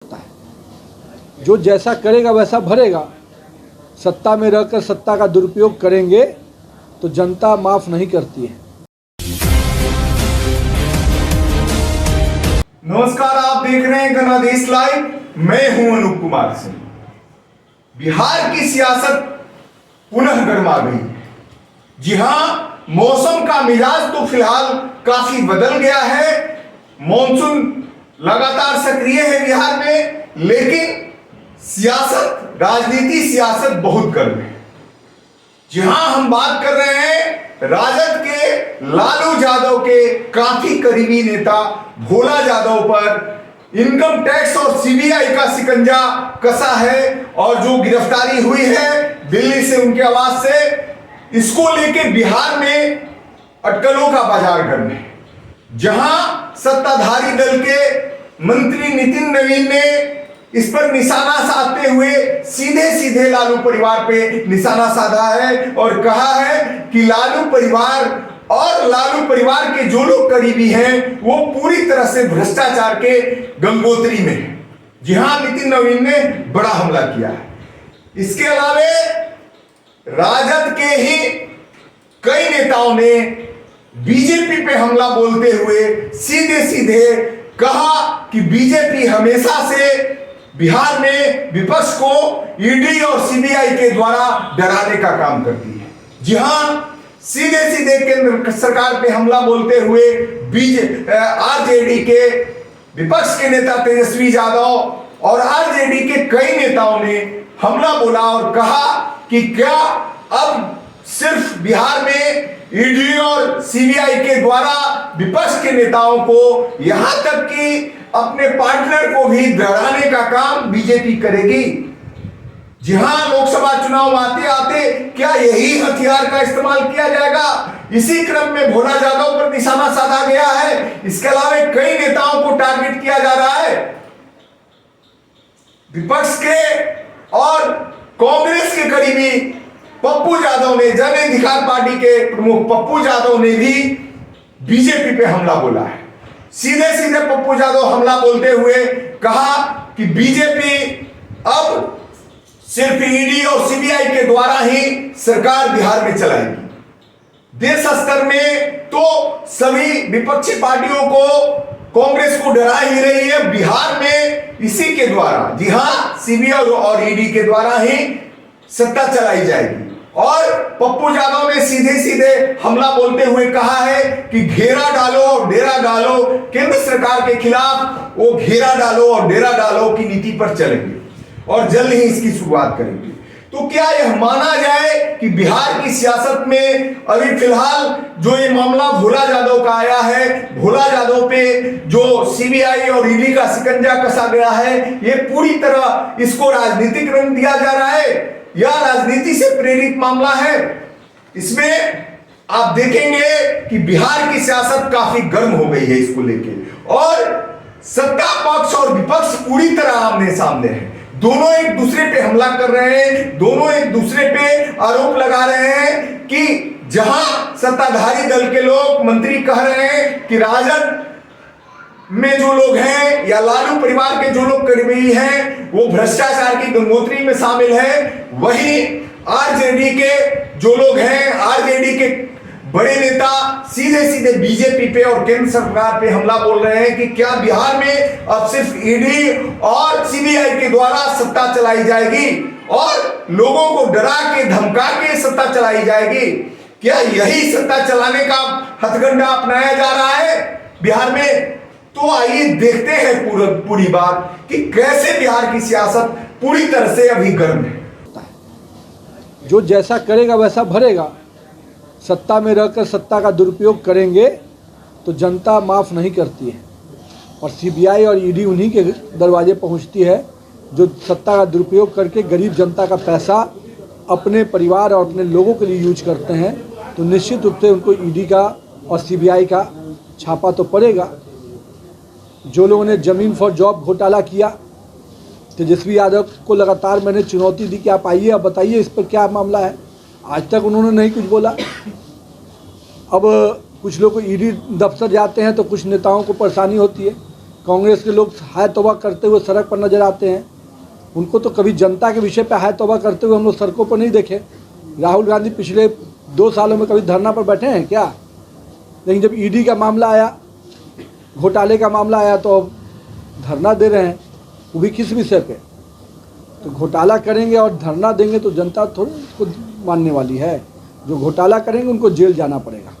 जो जैसा करेगा वैसा भरेगा। सत्ता में रहकर सत्ता का दुरुपयोग करेंगे तो जनता माफ नहीं करती है। नमस्कार, आप देख रहे हैं गणादेश लाइव। मैं हूं अनूप कुमार सिंह। बिहार की सियासत पुनः गर्मा गई है। जी हां, मौसम का मिजाज तो फिलहाल काफी बदल गया है। मॉनसून लगातार सक्रिय है बिहार में, लेकिन सियासत, राजनीति सियासत बहुत गर्म है। जी हां, हम बात कर रहे हैं राजद के लालू यादव के काफी करीबी नेता भोला यादव पर इनकम टैक्स और सीबीआई का शिकंजा कसा है और जो गिरफ्तारी हुई है दिल्ली से उनके आवास से, इसको लेके बिहार में अटकलों का बाजार गर्म है। जहां सत्ताधारी दल के मंत्री नितिन नवीन ने इस पर निशाना साधते हुए सीधे सीधे लालू परिवार पे निशाना साधा है और कहा है कि लालू परिवार और लालू परिवार के जो लोग करीबी हैं वो पूरी तरह से भ्रष्टाचार के गंगोत्री में है। जी हां, नितिन नवीन ने बड़ा हमला किया है। इसके अलावे राजद के ही कई नेताओं ने बीजेपी पे हमला बोलते हुए सीधे सीधे कहा कि बीजेपी हमेशा से बिहार में विपक्ष को ईडी और सीबीआई के द्वारा डराने का काम करती है। जी हां, सीधे सीधे केंद्र सरकार पे हमला बोलते हुए आरजेडी के विपक्ष के नेता तेजस्वी यादव और आरजेडी के कई नेताओं ने हमला बोला और कहा कि क्या अब सिर्फ बिहार में ईडी और सीबीआई के द्वारा विपक्ष के नेताओं को, यहां तक कि अपने पार्टनर को भी डराने का काम बीजेपी करेगी। जी हां, लोकसभा चुनाव आते आते क्या यही हथियार का इस्तेमाल किया जाएगा? इसी क्रम में भोला यादव पर निशाना साधा गया है। इसके अलावा कई नेताओं को टारगेट किया जा रहा है। विपक्ष के और कांग्रेस के करीबी पप्पू यादव ने, जन अधिकार पार्टी के प्रमुख पप्पू यादव ने भी बीजेपी पे हमला बोला है। सीधे सीधे पप्पू यादव हमला बोलते हुए कहा कि बीजेपी अब सिर्फ ईडी और सीबीआई के द्वारा ही सरकार बिहार में चलाएगी। देश स्तर में तो सभी विपक्षी पार्टियों को, कांग्रेस को डरा ही रही है। बिहार में इसी के द्वारा, जी हां, सीबीआई और ईडी के द्वारा ही सत्ता चलाई जाएगी। और पप्पू यादव ने सीधे सीधे हमला बोलते हुए कहा है कि घेरा डालो और डेरा डालो, केंद्र सरकार के खिलाफ वो घेरा डालो और डेरा डालो की नीति पर चलेंगे और जल्द ही इसकी शुरुआत करेंगे। तो क्या यह माना जाए कि बिहार की सियासत में अभी फिलहाल जो ये मामला भोला यादव का आया है, भोला यादव पे जो सीबीआई और ईडी का शिकंजा कसा गया है, ये पूरी तरह इसको राजनीतिक रंग दिया जा रहा है या राजनीति से प्रेरित मामला है? इसमें आप देखेंगे कि बिहार की सियासत काफी गर्म हो गई है इसको लेके, और सत्ता पक्ष और विपक्ष पूरी तरह आमने सामने है। दोनों एक दूसरे पे हमला कर रहे हैं, दोनों एक दूसरे पे आरोप लगा रहे हैं कि जहां सत्ताधारी दल के लोग, मंत्री कह रहे हैं कि राजद में जो लोग हैं या लालू परिवार के जो लोग करीबी हैं वो भ्रष्टाचार की गंगोत्री में शामिल है, वहीं आरजेडी के जो लोग हैं, आरजेडी के बड़े नेता सीधे सीधे बीजेपी पे और केंद्र सरकार पे हमला बोल रहे हैं कि क्या बिहार में अब सिर्फ ईडी और सीबीआई के द्वारा सत्ता चलाई जाएगी और लोगों को डरा के धमका के सत्ता चलाई जाएगी? क्या यही सत्ता चलाने का हथकंडा अपनाया जा रहा है बिहार में? तो आइए देखते हैं पूरी बात कि कैसे बिहार की सियासत पूरी तरह से अभी गर्म है। जो जैसा करेगा वैसा भरेगा। सत्ता में रहकर सत्ता का दुरुपयोग करेंगे तो जनता माफ नहीं करती है और सीबीआई और ईडी उन्हीं के दरवाजे पहुंचती है जो सत्ता का दुरुपयोग करके गरीब जनता का पैसा अपने परिवार और अपने लोगों के लिए यूज करते हैं। तो निश्चित रूप से उनको ईडी का और सीबीआई का छापा तो पड़ेगा। जो लोगों ने ज़मीन फॉर जॉब घोटाला किया, तेजस्वी यादव को लगातार मैंने चुनौती दी कि आप आइए, अब बताइए इस पर क्या मामला है। आज तक उन्होंने नहीं कुछ बोला। अब कुछ लोग ईडी दफ्तर जाते हैं तो कुछ नेताओं को परेशानी होती है कांग्रेस के लोग हाय तौबा करते हुए सड़क पर नजर आते हैं। उनको तो कभी जनता के विषय पे हाय तौबा करते हुए हम लोग सड़कों पर नहीं देखे। राहुल गांधी पिछले 2 सालों में कभी धरना पर बैठे हैं क्या? लेकिन जब ईडी का मामला आया, घोटाले का मामला आया, तो अब धरना दे रहे हैं, वो भी किस विषय पे? तो घोटाला करेंगे और धरना देंगे तो जनता थोड़ी उसको मानने वाली है। जो घोटाला करेंगे उनको जेल जाना पड़ेगा।